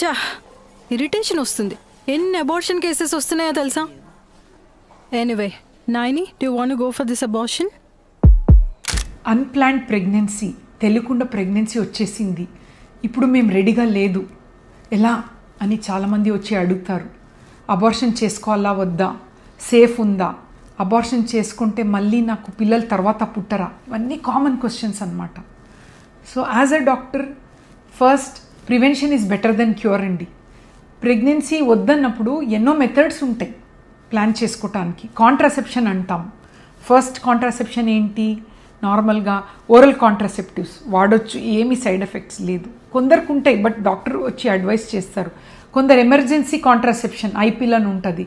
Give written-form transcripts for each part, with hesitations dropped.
చా ఇరిటేషన్ వస్తుంది. ఎన్ని అబార్షన్ కేసెస్ వస్తున్నాయో తెలుసా? ఎనీవే నాయిని, do you want go for this abortion? Unplanned pregnancy, తెలియకుండా ప్రెగ్నెన్సీ వచ్చేసింది, ఇప్పుడు మేము రెడీగా లేదు, ఎలా అని చాలామంది వచ్చి అడుగుతారు. అబార్షన్ చేసుకోవాలా వద్దా, సేఫ్ ఉందా, అబార్షన్ చేసుకుంటే మళ్ళీ నాకు పిల్లలు తర్వాత పుట్టరా, ఇవన్నీ కామన్ క్వశ్చన్స్ అన్నమాట. So as a doctor first prevention is better than cure అండి. ప్రెగ్నెన్సీ వద్దన్నప్పుడు ఎన్నో మెథడ్స్ ఉంటాయి ప్లాన్ చేసుకోవటానికి. కాంట్రాసెప్షన్ అంటాం. ఫస్ట్ కాంట్రాసెప్షన్ ఏంటి? నార్మల్గా ఓరల్ కాంట్రాసెప్టివ్స్ వాడొచ్చు, ఏమీ సైడ్ ఎఫెక్ట్స్ లేదు. కొందరికి ఉంటాయి బట్ డాక్టర్ వచ్చి అడ్వైస్ చేస్తారు. కొందరు ఎమర్జెన్సీ కాంట్రాసెప్షన్ ఐపిల్ అని ఉంటుంది,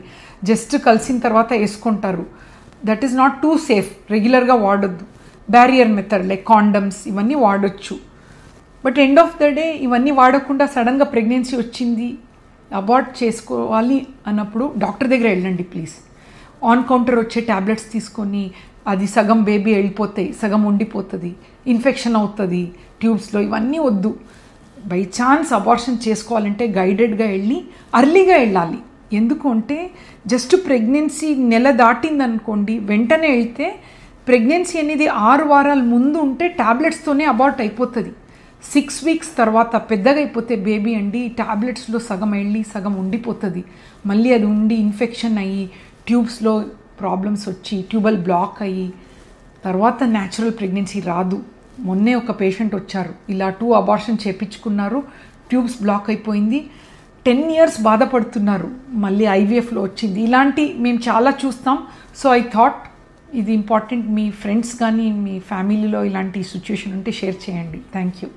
జస్ట్ కలిసిన తర్వాత వేసుకుంటారు. That is not two safe, రెగ్యులర్గా వాడొద్దు. బ్యారియర్ మెథడ్ లైక్ కాండమ్స్ ఇవన్నీ వాడొచ్చు. But end of the day ఇవన్నీ వాడకుండా సడన్గా ప్రెగ్నెన్సీ వచ్చింది, అబార్ట్ చేసుకోవాలి అన్నప్పుడు డాక్టర్ దగ్గర వెళ్ళండి ప్లీజ్. ఆన్ కౌంటర్ వచ్చే ట్యాబ్లెట్స్ తీసుకొని అది సగం బేబీ వెళ్ళిపోతాయి, సగం ఉండిపోతుంది, ఇన్ఫెక్షన్ అవుతుంది ట్యూబ్స్లో, ఇవన్నీ వద్దు. బై ఛాన్స్ అబార్షన్ చేసుకోవాలంటే గైడెడ్గా వెళ్ళి అర్లీగా వెళ్ళాలి. ఎందుకు అంటే జస్ట్ ప్రెగ్నెన్సీ నెల దాటిందనుకోండి, వెంటనే వెళ్తే ప్రెగ్నెన్సీ అనేది 6 వారాల ముందు ఉంటే ట్యాబ్లెట్స్తోనే అబార్ట్ అయిపోతుంది. 6 వీక్స్ తర్వాత పెద్దగా అయిపోతే బేబీ అండి ట్యాబ్లెట్స్లో సగం వెళ్ళి సగం ఉండిపోతుంది. మళ్ళీ అది ఉండి ఇన్ఫెక్షన్ అయ్యి ట్యూబ్స్లో ప్రాబ్లమ్స్ వచ్చి ట్యూబల్ బ్లాక్ అయ్యి తర్వాత న్యాచురల్ ప్రెగ్నెన్సీ రాదు. మొన్నే ఒక పేషెంట్ వచ్చారు, ఇలా 2 అబార్షన్ చేయించుకున్నారు, ట్యూబ్స్ బ్లాక్ అయిపోయింది, 10 years బాధపడుతున్నారు, మళ్ళీ ఐవీఎఫ్లో వచ్చింది. ఇలాంటి మేము చాలా చూస్తాం. సో ఐ థాట్ ఇది ఇంపార్టెంట్. మీ ఫ్రెండ్స్ కానీ మీ ఫ్యామిలీలో ఇలాంటి సిచ్యుయేషన్ ఉంటే షేర్ చేయండి. Thank you.